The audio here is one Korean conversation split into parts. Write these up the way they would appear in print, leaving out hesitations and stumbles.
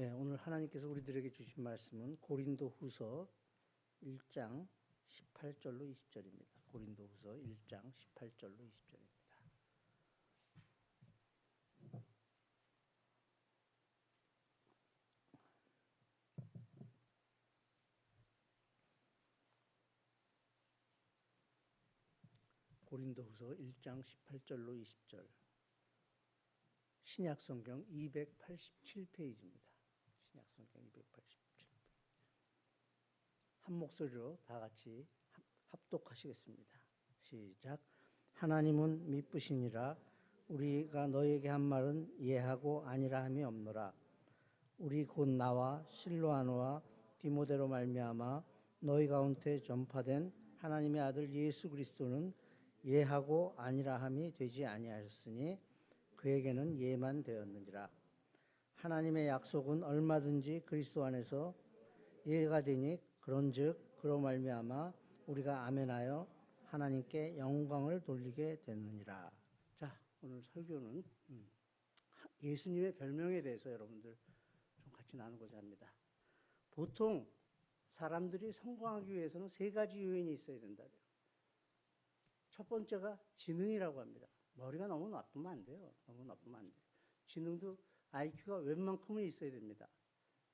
네, 오늘 하나님께서 우리들에게 주신 말씀은 고린도후서 1장 18절로 20절입니다. 고린도후서 1장 18절로 20절입니다. 고린도후서 1장 18절로 20절. 신약성경 287페이지입니다. 신약성경 287페이지. 한 목소리로 다 같이 합독하시겠습니다. 시작. 하나님은 미쁘시니라. 우리가 너에게 한 말은 예하고 아니라 함이 없노라. 우리 곧 나와 실로아노와 디모데로 말미암아 너희 가운데 전파된 하나님의 아들 예수 그리스도는 예하고 아니라 함이 되지 아니하셨으니 그에게는 예만 되었느니라. 하나님의 약속은 얼마든지 그리스도 안에서 예가 되니 그런즉 그로 말미암아 우리가 아멘하여 하나님께 영광을 돌리게 됐느니라. 자, 오늘 설교는 예수님의 별명에 대해서 여러분들 좀 같이 나누고자 합니다. 보통 사람들이 성공하기 위해서는 세 가지 요인이 있어야 된다. 첫 번째가 지능이라고 합니다. 머리가 너무 나쁘면 안 돼요. 너무 나쁘면 안 돼요. 지능도 IQ가 웬만큼은 있어야 됩니다.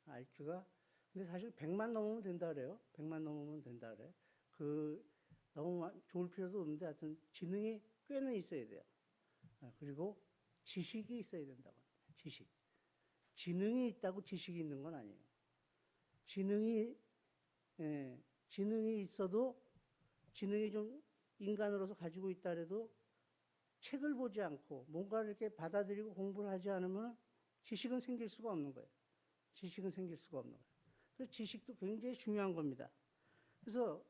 IQ가 근데 사실 100만 넘으면 된다 그래요. 100만 넘으면 된다 그래. 너무 좋을 필요도 없는데 하여튼 지능이 꽤는 있어야 돼요. 그리고 지식이 있어야 된다고 합니다. 지식. 지능이 있다고 지식이 있는 건 아니에요. 지능이 있어도 지능이 좀 인간으로서 가지고 있다 해도 책을 보지 않고 뭔가를 이렇게 받아들이고 공부를 하지 않으면 지식은 생길 수가 없는 거예요. 지식은 생길 수가 없는 거예요. 그래서 지식도 굉장히 중요한 겁니다. 그래서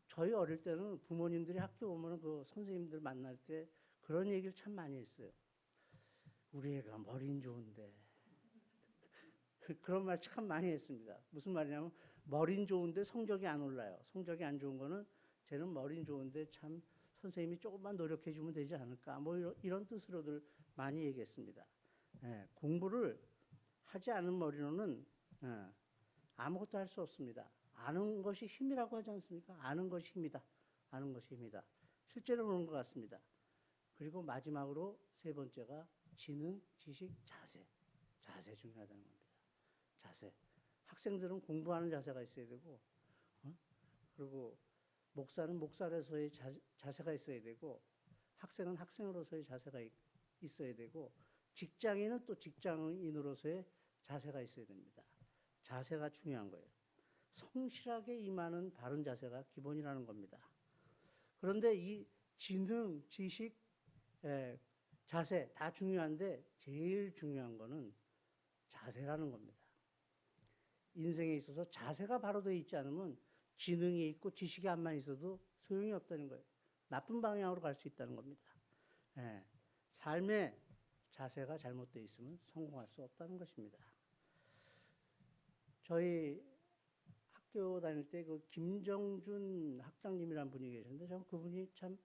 저희 어릴 때는 부모님들이 학교 오면 그 선생님들 만날 때 그런 얘기를 참 많이 했어요. 우리 애가 머리는 좋은데. 그런 말 참 많이 했습니다. 무슨 말이냐면 머리는 좋은데 성적이 안 올라요. 성적이 안 좋은 거는 쟤는 머리는 좋은데 참 선생님이 조금만 노력해 주면 되지 않을까. 뭐 이런 뜻으로들 많이 얘기했습니다. 공부를 하지 않은 머리로는 아무것도 할 수 없습니다. 아는 것이 힘이라고 하지 않습니까? 아는 것이 힘이다. 아는 것이 힘이다. 실제로 그런 것 같습니다. 그리고 마지막으로 세 번째가 지능, 지식, 자세. 자세 중요하다는 겁니다. 자세. 학생들은 공부하는 자세가 있어야 되고, 그리고 목사는 목사로서의 자세가 있어야 되고, 학생은 학생으로서의 자세가 있어야 되고, 직장인은 또 직장인으로서의 자세가 있어야 됩니다. 자세가 중요한 거예요. 성실하게 임하는 바른 자세가 기본이라는 겁니다. 그런데 이 지능, 지식, 자세 다 중요한데 제일 중요한 거는 자세라는 겁니다. 인생에 있어서 자세가 바로 되어 있지 않으면 지능이 있고 지식이 안만 있어도 소용이 없다는 거예요. 나쁜 방향으로 갈 수 있다는 겁니다. 삶의 자세가 잘못되어 있으면 성공할 수 없다는 것입니다. 저희 학교 다닐 때 그 김정준 학장님이라는 분이 계셨는데 저는 그분이 참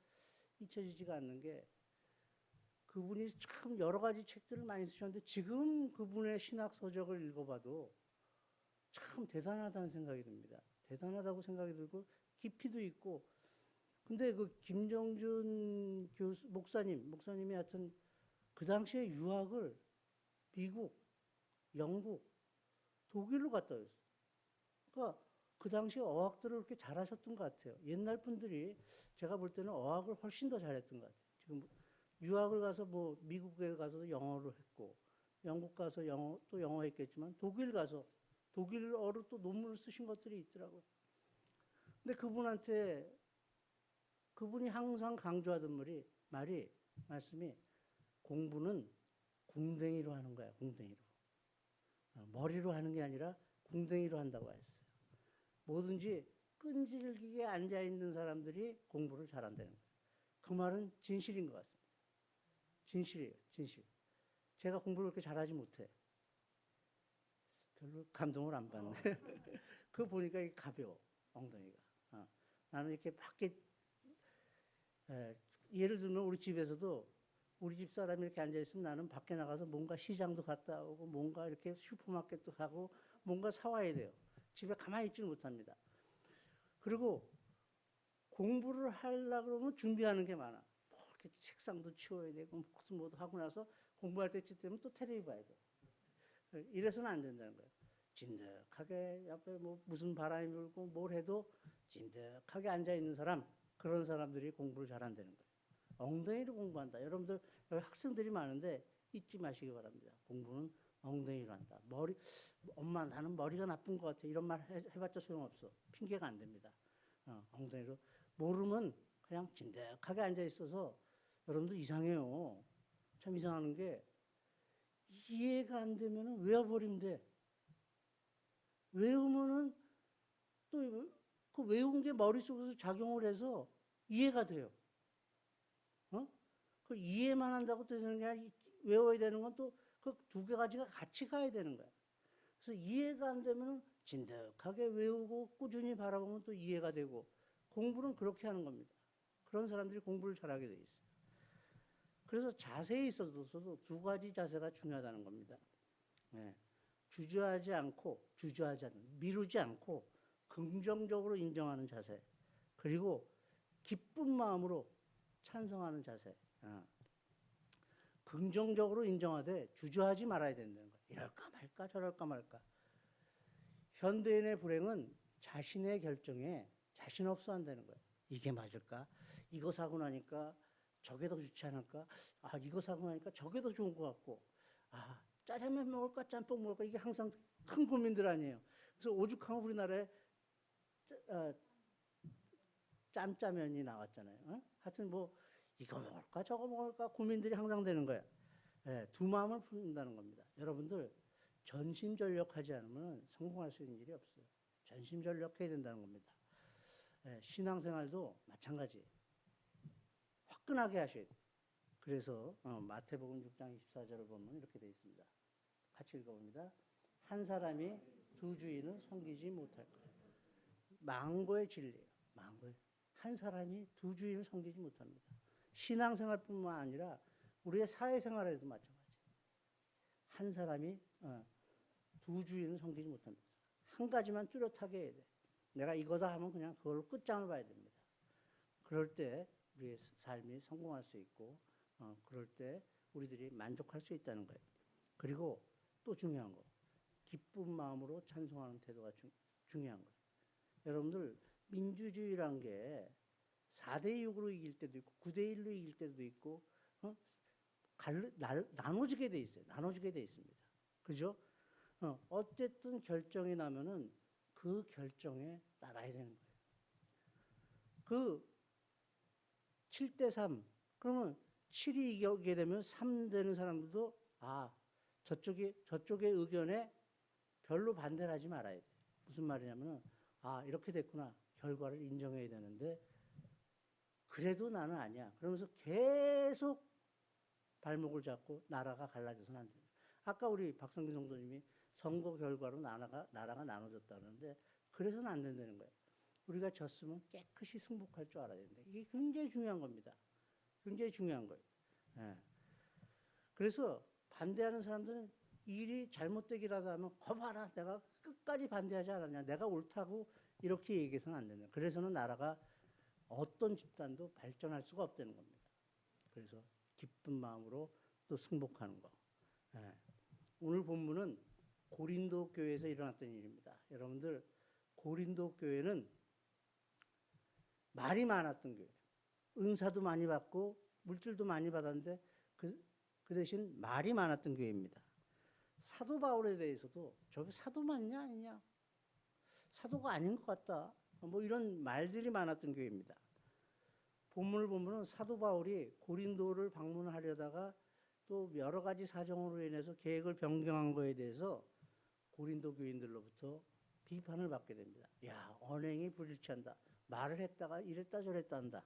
잊혀지지가 않는 게 그분이 참 여러 가지 책들을 많이 쓰셨는데 지금 그분의 신학 서적을 읽어봐도 참 대단하다는 생각이 듭니다. 대단하다고 생각이 들고 깊이도 있고 근데 그 김정준 목사님이 하여튼 그 당시에 유학을 미국, 영국, 독일로 갔다 왔어요. 그러니까 그 당시에 어학들을 그렇게 잘하셨던 것 같아요. 옛날 분들이 제가 볼 때는 어학을 훨씬 더 잘했던 것 같아요. 지금 유학을 가서 뭐 미국에 가서 영어를 했고 영국 가서 또 영어 했겠지만 독일 가서 독일어로 또 논문을 쓰신 것들이 있더라고요. 근데 그분이 항상 강조하던 말씀이 공부는 궁뎅이로 하는 거야, 궁뎅이로. 머리로 하는 게 아니라 궁뎅이로 한다고 했어요. 뭐든지 끈질기게 앉아있는 사람들이 공부를 잘한다는 거예요. 그 말은 진실인 것 같습니다. 진실이에요, 진실. 제가 공부를 그렇게 잘하지 못해. 별로 감동을 안 받네. 그거 보니까 가벼워, 엉덩이가. 나는 이렇게 밖에, 예를 들면 우리 집에서도 우리 집 사람이 이렇게 앉아있으면 나는 밖에 나가서 뭔가 시장도 갔다 오고 뭔가 이렇게 슈퍼마켓도 가고 뭔가 사와야 돼요. 집에 가만히 있지는 못합니다. 그리고 공부를 하려고 그러면 준비하는 게 많아. 뭐 이렇게 책상도 치워야 되고 뭐도 하고 나서 공부할 때쯤 되면 또 텔레비 봐야 돼. 이래서는 안 된다는 거예요. 진득하게 옆에 뭐 무슨 바람이 불고 뭘 해도 진득하게 앉아있는 사람, 그런 사람들이 공부를 잘한다는 거예요. 엉덩이로 공부한다. 여러분들 여기 학생들이 많은데 잊지 마시기 바랍니다. 공부는 엉덩이로 한다. 엄마 나는 머리가 나쁜 것 같아. 이런 말 해봤자 소용없어. 핑계가 안 됩니다. 엉덩이로. 모르면 그냥 진득하게 앉아 있어서 여러분들 이상해요. 참 이상한 게 이해가 안 되면 외워버리면 돼. 외우면은 또 그 외운 게 머릿속에서 작용을 해서 이해가 돼요. 그 이해만 한다고 되는 게 아니라 외워야 되는 건 또 그 두 가지가 같이 가야 되는 거야. 그래서 이해가 안 되면 진득하게 외우고 꾸준히 바라보면 또 이해가 되고 공부는 그렇게 하는 겁니다. 그런 사람들이 공부를 잘하게 돼 있어요. 그래서 자세에 있어서도 두 가지 자세가 중요하다는 겁니다. 네. 주저하지 않고 미루지 않고 긍정적으로 인정하는 자세, 그리고 기쁜 마음으로 찬성하는 자세. 긍정적으로 인정하되 주저하지 말아야 된다는 거예요. 이럴까 말까 저럴까 말까. 현대인의 불행은 자신의 결정에 자신 없어 한다는 거예요. 이게 맞을까? 이거 사고 나니까 저게 더 좋지 않을까? 이거 사고 나니까 저게 더 좋은 것 같고. 짜장면 먹을까? 짬뽕 먹을까? 이게 항상 큰 고민들 아니에요. 그래서 오죽하면 우리나라에 짬짜면이 나왔잖아요. 하여튼 뭐 이거 먹을까? 저거 먹을까? 고민들이 항상 되는 거예요. 두 마음을 품는다는 겁니다. 여러분들 전심전력하지 않으면 성공할 수 있는 일이 없어요. 전심전력해야 된다는 겁니다. 신앙생활도 마찬가지. 화끈하게 하셔야 돼요. 그래서 마태복음 6장 24절을 보면 이렇게 되어 있습니다. 같이 읽어봅니다. 한 사람이 두 주인을 섬기지 못할 거예요. 망고의 진리예요. 망고의. 한 사람이 두 주인을 섬기지 못합니다. 신앙생활뿐만 아니라 우리의 사회생활에도 마찬가지예요. 한 사람이 두 주인을 섬기지 못합니다. 한 가지만 뚜렷하게 해야 돼. 내가 이거다 하면 그냥 그걸로 끝장을 봐야 됩니다. 그럴 때 우리의 삶이 성공할 수 있고 그럴 때 우리들이 만족할 수 있다는 거예요. 그리고 또 중요한 거, 기쁜 마음으로 찬송하는 태도가 중요한 거예요. 여러분들 민주주의란 게 4대6으로 이길 때도 있고 9대1로 이길 때도 있고 나눠지게 돼 있어요. 나눠지게 돼 있습니다. 그죠? 어쨌든 결정이 나면은 그 결정에 따라야 되는 거예요. 그 7대3 그러면 7이 이기게 되면 3 되는 사람들도 저쪽의 의견에 별로 반대를 하지 말아야 돼. 무슨 말이냐면은 이렇게 됐구나. 결과를 인정해야 되는데 그래도 나는 아니야. 그러면서 계속 발목을 잡고 나라가 갈라져서는 안 돼요. 아까 우리 박성균 성도님이 선거 결과로 나라가 나눠졌다 그러는데 그래서는 안 된다는 거예요. 우리가 졌으면 깨끗이 승복할 줄 알아야 된다. 이게 굉장히 중요한 겁니다. 굉장히 중요한 거예요. 예. 그래서 반대하는 사람들은 일이 잘못되기라도 하면 거봐라 내가 끝까지 반대하지 않았냐 내가 옳다고 이렇게 얘기해서는 안 된다. 그래서는 나라가 어떤 집단도 발전할 수가 없다는 겁니다. 그래서 기쁜 마음으로 또 승복하는 거. 예. 오늘 본문은 고린도 교회에서 일어났던 일입니다. 여러분들 고린도 교회는 말이 많았던 교회예요. 은사도 많이 받고 물질도 많이 받았는데 그 대신 말이 많았던 교회입니다. 사도 바울에 대해서도 저게 사도 맞냐 아니냐 사도가 아닌 것 같다 뭐 이런 말들이 많았던 교회입니다. 본문을 보면 사도 바울이 고린도를 방문하려다가 또 여러 가지 사정으로 인해서 계획을 변경한 거에 대해서 고린도 교인들로부터 비판을 받게 됩니다. 야, 언행이 불일치한다. 말을 했다가 이랬다 저랬다 한다.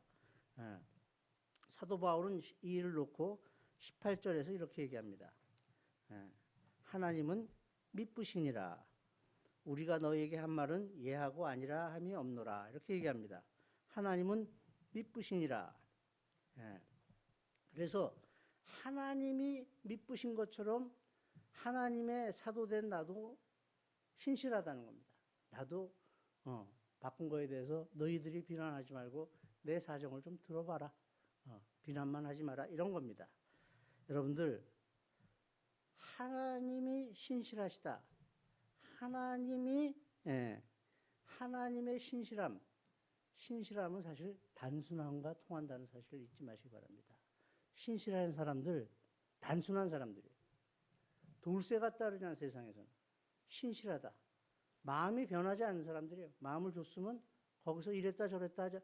사도 바울은 이 일을 놓고 18절에서 이렇게 얘기합니다. 하나님은 미쁘시니라. 우리가 너에게 한 말은 예하고 아니라 함이 없노라. 이렇게 얘기합니다. 하나님은 미쁘시니라. 그래서 하나님이 미쁘신 것처럼 하나님의 사도된 나도 신실하다는 겁니다. 나도 바꾼 거에 대해서 너희들이 비난하지 말고 내 사정을 좀 들어봐라. 비난만 하지 마라. 이런 겁니다. 여러분들, 하나님이 신실하시다. 하나님의 신실함은 사실 단순함과 통한다는 사실을 잊지 마시기 바랍니다. 신실한 사람들, 단순한 사람들이에요. 돌쇠가 따르냐 세상에서는. 신실하다. 마음이 변하지 않는 사람들이에요. 마음을 줬으면 거기서 이랬다 저랬다 하자.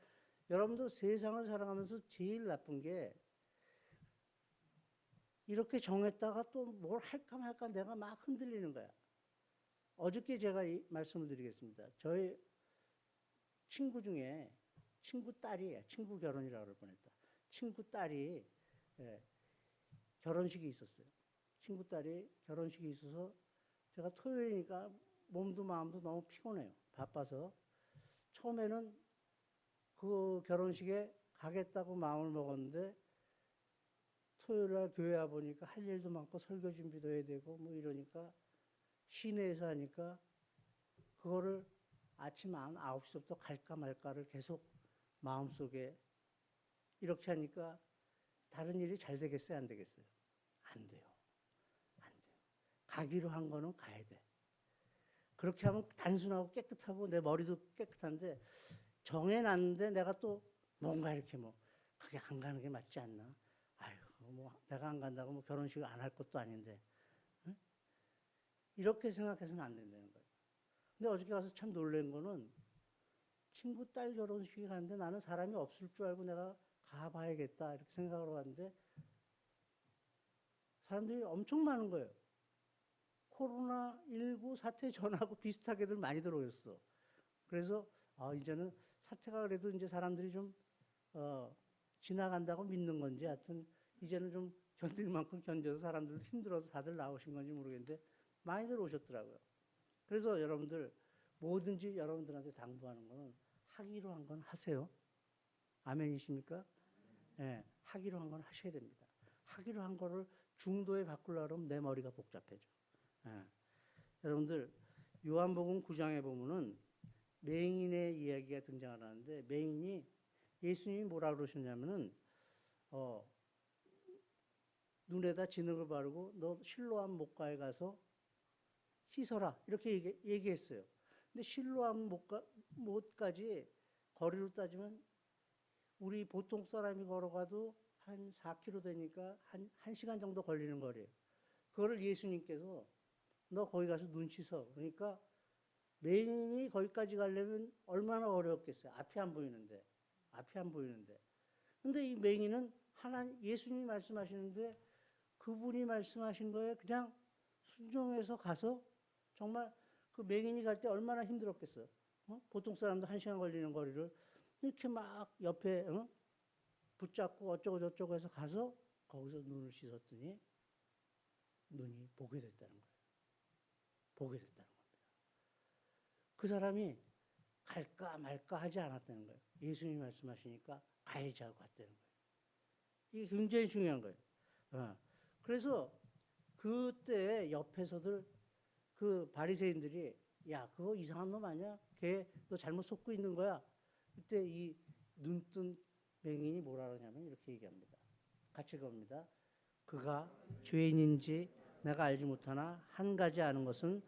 여러분들 세상을 살아가면서 제일 나쁜 게 이렇게 정했다가 또 뭘 할까 말까 내가 막 흔들리는 거야. 어저께 제가 이 말씀을 드리겠습니다. 저희 친구 중에 친구 딸이 친구 결혼이라고 그럴 뻔했다. 친구 딸이 결혼식이 있었어요. 친구 딸이 결혼식이 있어서 제가 토요일이니까 몸도 마음도 너무 피곤해요. 바빠서 처음에는 그 결혼식에 가겠다고 마음을 먹었는데 토요일날 교회 와 보니까 할 일도 많고 설교 준비도 해야 되고 뭐 이러니까 시내에서 하니까 그거를 아침 9시부터 갈까 말까를 계속 마음속에 이렇게 하니까 다른 일이 잘 되겠어요? 안 되겠어요? 안 돼요. 안 돼요. 가기로 한 거는 가야 돼. 그렇게 하면 단순하고 깨끗하고 내 머리도 깨끗한데 정해놨는데 내가 또 뭔가 이렇게 뭐 그게 안 가는 게 맞지 않나? 아유, 뭐 내가 안 간다고 뭐 결혼식을 안 할 것도 아닌데 응? 이렇게 생각해서는 안 된다는 거예요. 근데 어저께 가서 참 놀란 거는 친구 딸 결혼식에 갔는데 나는 사람이 없을 줄 알고 내가 가봐야겠다 이렇게 생각으로 갔는데 사람들이 엄청 많은 거예요. 코로나19 사태 전하고 비슷하게들 많이 들어오셨어. 그래서 이제는 사태가 그래도 이제 사람들이 좀 지나간다고 믿는 건지 하여튼 이제는 좀 견딜 만큼 견뎌서 사람들도 힘들어서 다들 나오신 건지 모르겠는데 많이들 오셨더라고요. 그래서 여러분들 뭐든지 여러분들한테 당부하는 거는 하기로 한 건 하세요. 아멘이십니까? 예, 하기로 한 건 하셔야 됩니다. 하기로 한 거를 중도에 바꾸려고 하면 내 머리가 복잡해져. 예. 여러분들 요한복음 9장에 보면은 맹인의 이야기가 등장하는데 맹인이 예수님이 뭐라 그러셨냐면은 눈에다 진흙을 바르고 너 실로암 못가에 가서 씻어라 이렇게 얘기했어요. 근데 실로암 못까지 거리로 따지면 우리 보통 사람이 걸어가도 한 4km 되니까 한 1시간 정도 걸리는 거리예요. 그거를 예수님께서 너 거기 가서 눈 씻어. 그러니까 맹인이 거기까지 가려면 얼마나 어려웠겠어요. 앞이 안 보이는데. 앞이 안 보이는데. 근데 이 맹인은 예수님이 말씀하시는데 그분이 말씀하신 거에 그냥 순종해서 가서 정말 그 맹인이 갈 때 얼마나 힘들었겠어요. 보통 사람도 1시간 걸리는 거리를 이렇게 막 옆에 붙잡고 어쩌고 저쩌고 해서 가서 거기서 눈을 씻었더니 눈이 보게 됐다는 거예요. 보게 됐다는 겁니다. 그 사람이 갈까 말까 하지 않았다는 거예요. 예수님이 말씀하시니까 가야지 하고 갔다는 거예요. 이게 굉장히 중요한 거예요. 그래서 그때 옆에서들 그 바리새인들이 야 그거 이상한 놈 아니야? 걔 너 잘못 속고 있는 거야. 그때 이 눈뜬 맹인이 뭐라 그러냐면 이렇게 얘기합니다. 같이 읽어봅니다. 그가 죄인인지 내가 알지 못하나 한 가지 아는 것은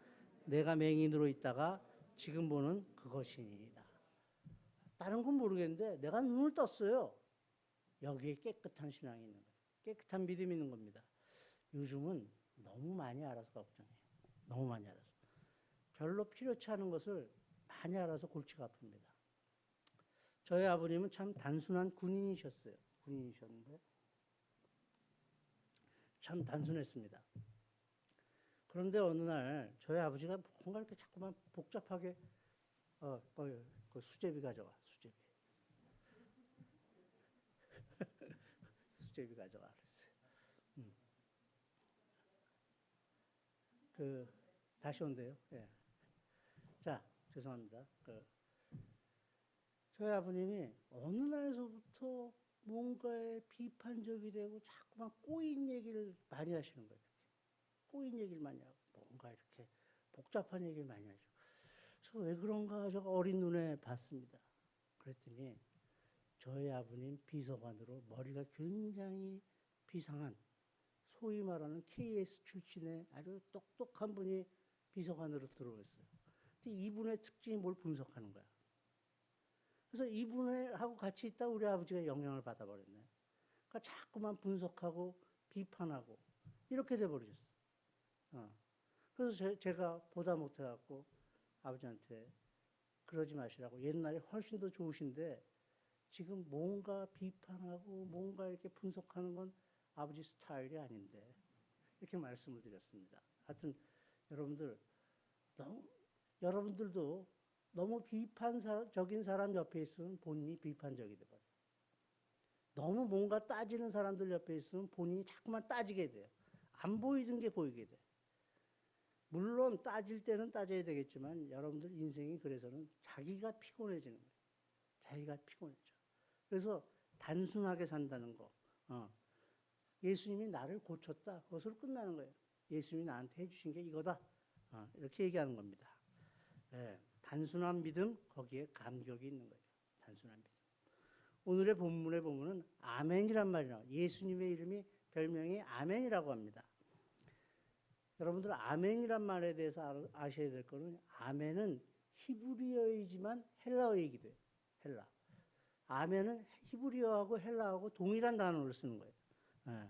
내가 맹인으로 있다가 지금 보는 그것이니이다. 다른 건 모르겠는데 내가 눈을 떴어요. 여기에 깨끗한 신앙이 있는 거예요. 깨끗한 믿음이 있는 겁니다. 요즘은 너무 많이 알아서 걱정해요. 너무 많이 알아서. 별로 필요치 않은 것을 많이 알아서 골치가 아픕니다. 저희 아버님은 참 단순한 군인이셨어요. 군인이셨는데 참 단순했습니다. 그런데 어느 날 저희 아버지가 뭔가 이렇게 자꾸만 복잡하게 그 수제비 가져와 수제비 수제비 가져와 그랬어요. 그 다시 온대요. 예. 자 죄송합니다. 저희 아버님이 어느 날서부터 뭔가에 비판적이 되고 자꾸만 꼬인 얘기를 많이 하시는 거예요. 꼬인 얘기를 많이 하고 뭔가 이렇게 복잡한 얘기를 많이 하죠. 그래서 왜 그런가 제가 어린 눈에 봤습니다. 그랬더니 저희 아버님 비서관으로 머리가 굉장히 비상한 소위 말하는 KS 출신의 아주 똑똑한 분이 비서관으로 들어왔어요. 근데 이분의 특징이 뭘 분석하는 거야. 그래서 이분하고 같이 있다 우리 아버지가 영향을 받아버렸네. 그러니까 자꾸만 분석하고 비판하고 이렇게 돼버리셨어. 그래서 제가 보다 못해갖고 아버지한테 그러지 마시라고. 옛날에 훨씬 더 좋으신데 지금 뭔가 비판하고 뭔가 이렇게 분석하는 건 아버지 스타일이 아닌데 이렇게 말씀을 드렸습니다. 하여튼 여러분들 여러분들도 너무 비판적인 사람 옆에 있으면 본인이 비판적이 돼버려요. 너무 뭔가 따지는 사람들 옆에 있으면 본인이 자꾸만 따지게 돼요. 안 보이던 게 보이게 돼. 물론 따질 때는 따져야 되겠지만 여러분들 인생이 그래서는 자기가 피곤해지는 거예요. 자기가 피곤해져. 그래서 단순하게 산다는 거. 예수님이 나를 고쳤다. 그것으로 끝나는 거예요. 예수님이 나한테 해주신 게 이거다. 이렇게 얘기하는 겁니다. 예, 단순한 믿음, 거기에 감격이 있는 거예요. 단순한 믿음. 오늘의 본문에 보면은 아멘이란 말이 나와요. 예수님의 이름이 별명이 아멘이라고 합니다. 여러분들 아멘이란 말에 대해서 아셔야 될 거는 아멘은 히브리어이지만 헬라어이기도 해요. 헬라. 아멘은 히브리어하고 헬라하고 동일한 단어를 쓰는 거예요. 예.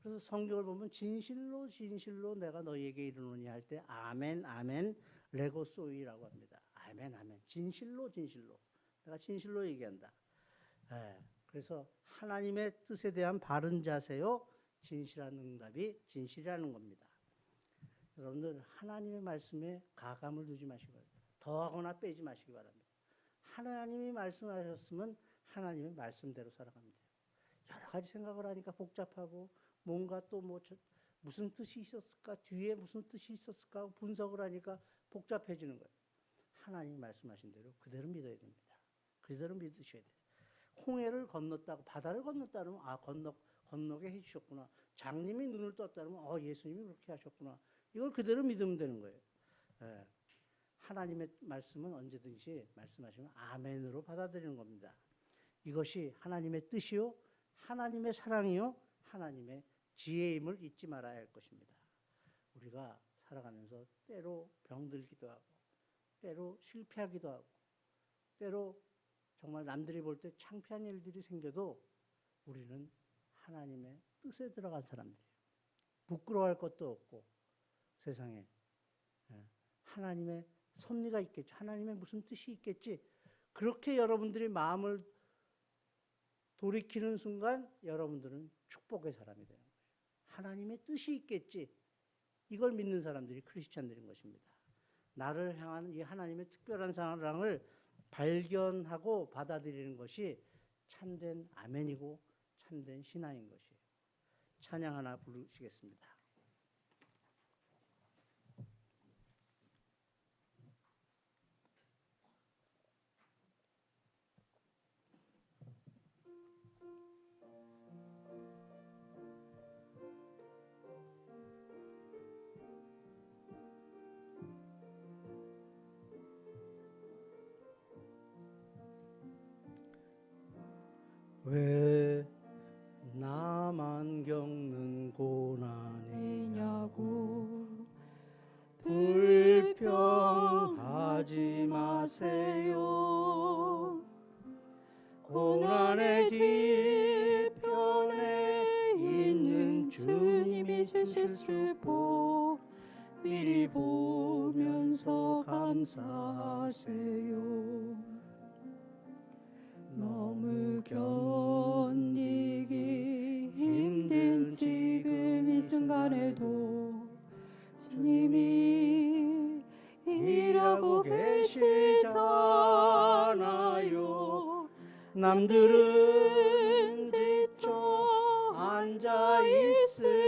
그래서 성경을 보면 진실로 진실로 내가 너희에게 이르노니 할 때 아멘 아멘 레고소이라고 합니다. 아멘 아멘 진실로 진실로 내가 진실로 얘기한다. 예. 그래서 하나님의 뜻에 대한 바른 자세요 진실한 응답이 진실이라는 겁니다. 여러분들 하나님의 말씀에 가감을 두지 마시기 바랍니다. 더하거나 빼지 마시기 바랍니다. 하나님이 말씀하셨으면 하나님의 말씀대로 살아가면 돼요. 여러 가지 생각을 하니까 복잡하고 뭔가 또 무슨 뜻이 있었을까 뒤에 무슨 뜻이 있었을까 하고 분석을 하니까 복잡해지는 거예요. 하나님이 말씀하신 대로 그대로 믿어야 됩니다. 그대로 믿으셔야 돼요. 홍해를 건넜다고 바다를 건넜다면 건너게 해주셨구나. 장님이 눈을 떴다면 예수님이 그렇게 하셨구나. 이걸 그대로 믿으면 되는 거예요. 예. 하나님의 말씀은 언제든지 말씀하시면 아멘으로 받아들이는 겁니다. 이것이 하나님의 뜻이요, 하나님의 사랑이요, 하나님의 지혜임을 잊지 말아야 할 것입니다. 우리가 살아가면서 때로 병들기도 하고, 때로 실패하기도 하고, 때로 정말 남들이 볼 때 창피한 일들이 생겨도 우리는 하나님의 뜻에 들어간 사람들이에요. 부끄러워할 것도 없고 세상에 하나님의 섭리가 있겠지. 하나님의 무슨 뜻이 있겠지. 그렇게 여러분들이 마음을 돌이키는 순간 여러분들은 축복의 사람이 되는 거예요. 하나님의 뜻이 있겠지. 이걸 믿는 사람들이 크리스찬들인 것입니다. 나를 향하는 이 하나님의 특별한 사랑을 발견하고 받아들이는 것이 참된 아멘이고 참된 신앙인 것이에요. 찬양 하나 부르시겠습니다. 왜 나만 겪는 고난이냐고 불평하지 마세요. 고난의 뒤편에 있는 주님이 주실 축복 미리 보면서 감사하세요. 너무 견디기 힘든 지금 이 순간에도 주님이 일하고 계시잖아요. 남들은 지쳐 앉아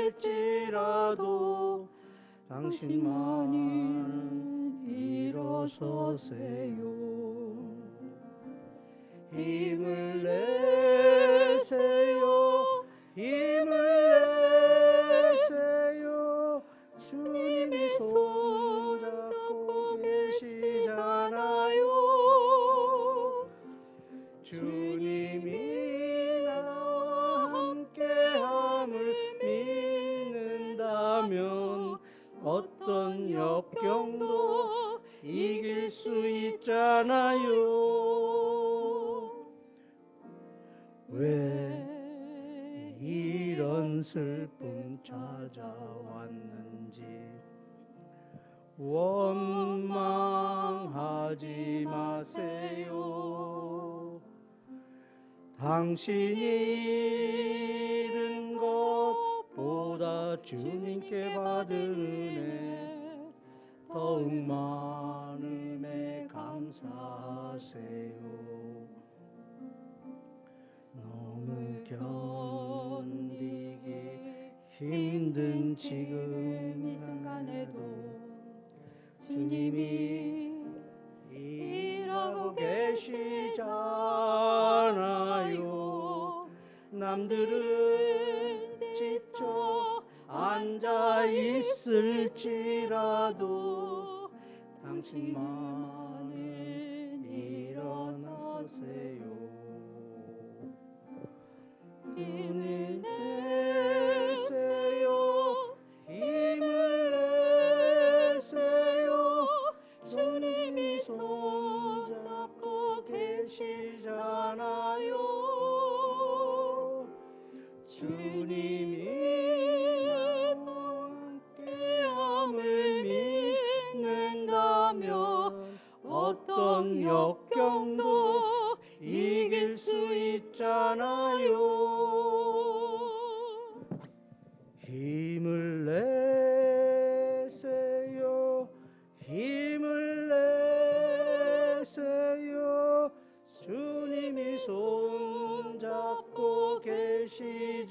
있을지라도 당신만은 일어서세요. 힘을 내세요. 힘을 내세요. 주님이 손잡고 계시잖아요. 주님이 나와 함께함을 믿는다면 어떤 역경도 이길 수 있잖아요. 왜 이런 슬픔 찾아왔는지 원망하지 마세요. 당신이 잃은 것보다 주님께 받은 은혜 더욱 많음에 감사하세요. 너무 견디기 힘든 지금 이 순간에도 주님이 일하고 계시잖아요. 남들은 지쳐 앉아 있을지라도 당신만은 일어나세요. 힘을 내세요. 힘을 내세요. 주님이 손잡고 계시잖아요. 주님이 함께함을 믿는다면 어떤 역경도 이길 수 있잖아요. 힘을 내세요. 힘을 내세요. 주님이 손잡고 계시잖아요.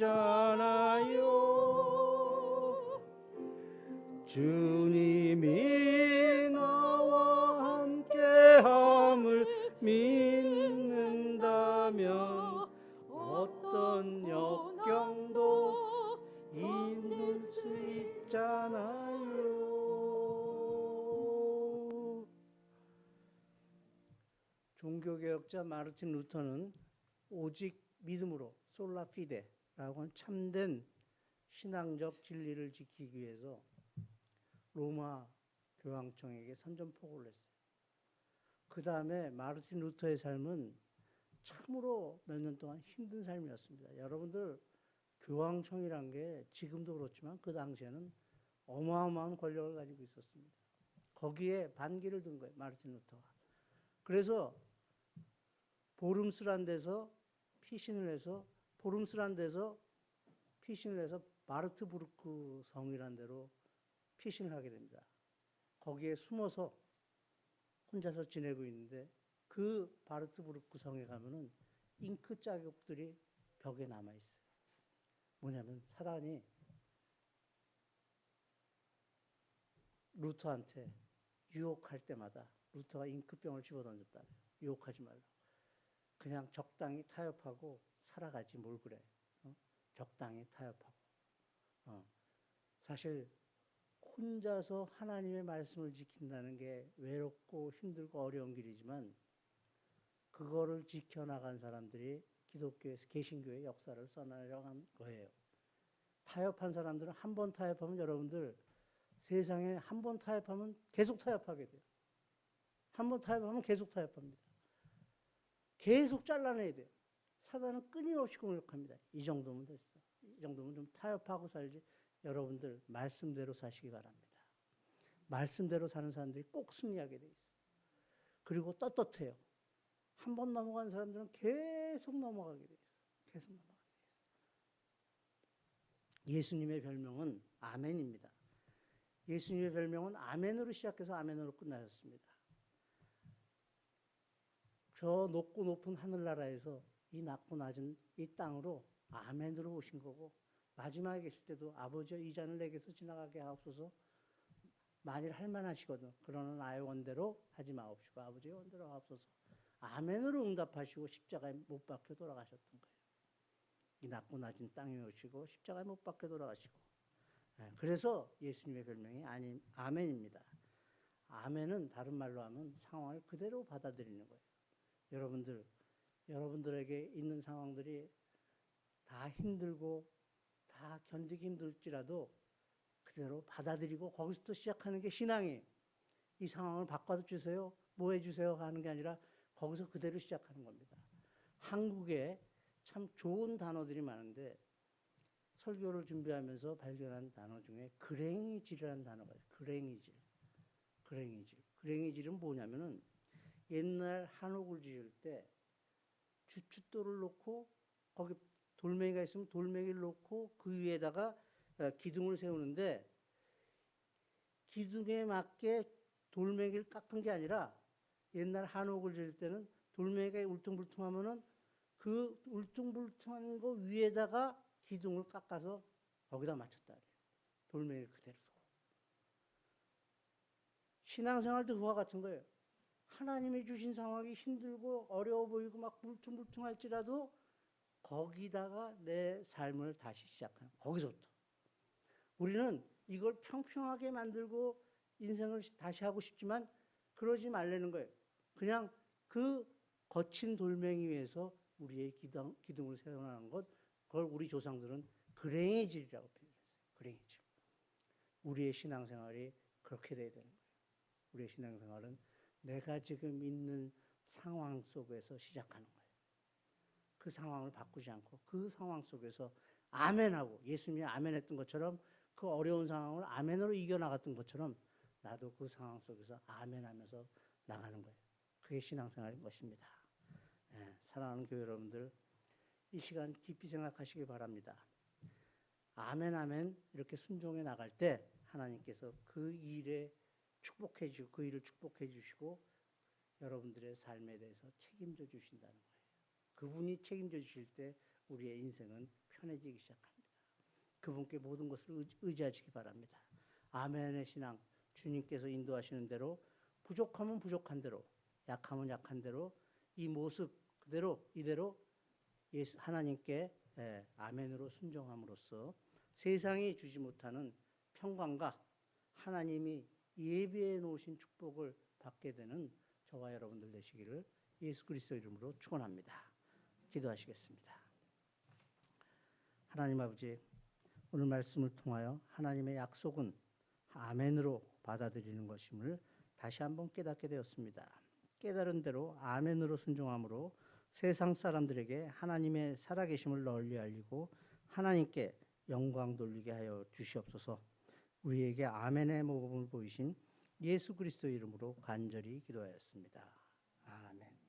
주님이 나와 함께함을 믿는다면 어떤 역경도 이길 수 있잖아요. 종교개혁자 마르틴 루터는 오직 믿음으로 솔라 피데라고 하는 참된 신앙적 진리를 지키기 위해서 로마 교황청에게 선전포고를 했어요. 그 다음에 마르틴 루터의 삶은 참으로 몇 년 동안 힘든 삶이었습니다. 여러분들 교황청이란 게 지금도 그렇지만 그 당시에는 어마어마한 권력을 가지고 있었습니다. 거기에 반기를 든 거예요, 마르틴 루터가. 그래서 보름스란 데서 피신을 해서 바르트부르크 성이란 데로 피신을 하게 됩니다. 거기에 숨어서 혼자서 지내고 있는데 그 바르트부르크 성에 가면은 잉크 자국들이 벽에 남아 있어요. 뭐냐면 사단이 루터한테 유혹할 때마다 루터가 잉크병을 집어던졌다. 유혹하지 말라고. 그냥 적당히 타협하고 살아가지 뭘 그래. 적당히 타협하고. 사실 혼자서 하나님의 말씀을 지킨다는 게 외롭고 힘들고 어려운 길이지만 그거를 지켜나간 사람들이 기독교에서 개신교의 역사를 써나가는 거예요. 타협한 사람들은 한 번 타협하면 여러분들 세상에 한 번 타협하면 계속 타협하게 돼요. 한 번 타협하면 계속 타협합니다. 계속 잘라내야 돼요. 사단은 끊임없이 공격합니다. 이 정도면 됐어. 이 정도면 좀 타협하고 살지. 여러분들 말씀대로 사시기 바랍니다. 말씀대로 사는 사람들이 꼭 승리하게 돼 있어요. 그리고 떳떳해요. 한 번 넘어간 사람들은 계속 넘어가게 돼 있어요. 계속 넘어가게 돼 있어요. 예수님의 별명은 아멘입니다. 예수님의 별명은 아멘으로 시작해서 아멘으로 끝나셨습니다. 저 높고 높은 하늘나라에서 이 낮고 낮은 이 땅으로 아멘으로 오신 거고 마지막에 계실 때도 아버지여 이 잔을 내게서 지나가게 하옵소서. 만일 할만하시거든. 그러나 나의 원대로 하지 마옵시고 아버지의 원대로 하옵소서. 아멘으로 응답하시고 십자가에 못 박혀 돌아가셨던 거예요. 이 낮고 낮은 땅에 오시고 십자가에 못 박혀 돌아가시고. 그래서 예수님의 별명이 아멘입니다. 아멘은 다른 말로 하면 상황을 그대로 받아들이는 거예요. 여러분들에게 있는 상황들이 다 힘들고 다 견디기 힘들지라도 그대로 받아들이고 거기서부터 시작하는 게 신앙이에요. 이 상황을 바꿔주세요, 뭐 해주세요 하는 게 아니라 거기서 그대로 시작하는 겁니다. 한국에 참 좋은 단어들이 많은데 설교를 준비하면서 발견한 단어 중에 그랭이질이라는 단어가 있어요. 그랭이질은 뭐냐면은 옛날 한옥을 지을 때 주춧돌을 놓고 거기 돌멩이가 있으면 돌멩이를 놓고 그 위에다가 기둥을 세우는데 기둥에 맞게 돌멩이를 깎은 게 아니라 옛날 한옥을 지을 때는 돌멩이가 울퉁불퉁하면은 그 울퉁불퉁한 거 위에다가 기둥을 깎아서 거기다 맞췄다 그래요. 돌멩이를 그대로 두고. 신앙생활도 그와 같은 거예요. 하나님이 주신 상황이 힘들고 어려워 보이고 막 울퉁불퉁할지라도 거기다가 내 삶을 다시 시작하는 거기서부터. 우리는 이걸 평평하게 만들고 인생을 다시 하고 싶지만 그러지 말라는 거예요. 그냥 그 거친 돌멩이 위에서 우리의 기둥을 세워나가는 것, 그걸 우리 조상들은 그랭이질이라고 표현했어요. 그랭이질. 우리의 신앙생활이 그렇게 돼야 되는 거예요. 우리의 신앙생활은 내가 지금 있는 상황 속에서 시작하는 거예요. 그 상황을 바꾸지 않고 그 상황 속에서 아멘하고 예수님이 아멘했던 것처럼 그 어려운 상황을 아멘으로 이겨나갔던 것처럼 나도 그 상황 속에서 아멘하면서 나가는 거예요. 그게 신앙생활인 것입니다. 사랑하는 교회 여러분들, 이 시간 깊이 생각하시기 바랍니다. 아멘 아멘 이렇게 순종해 나갈 때 하나님께서 그 일을 축복해 주시고 여러분들의 삶에 대해서 책임져 주신다는 거예요. 그분이 책임져 주실 때 우리의 인생은 편해지기 시작합니다. 그분께 모든 것을 의지하시기 바랍니다. 아멘의 신앙, 주님께서 인도하시는 대로 부족하면 부족한 대로, 약하면 약한 대로 이 모습 그대로 이대로 하나님께 아멘으로 순종함으로써 세상이 주지 못하는 평강과 하나님이 예비해 놓으신 축복을 받게 되는 저와 여러분들 되시기를 예수 그리스도 이름으로 축원합니다. 기도하시겠습니다. 하나님 아버지, 오늘 말씀을 통하여 하나님의 약속은 아멘으로 받아들이는 것임을 다시 한번 깨닫게 되었습니다. 깨달은 대로 아멘으로 순종함으로 세상 사람들에게 하나님의 살아계심을 널리 알리고 하나님께 영광 돌리게 하여 주시옵소서. 우리에게 아멘의 모범을 보이신 예수 그리스도 이름으로 간절히 기도하였습니다. 아멘.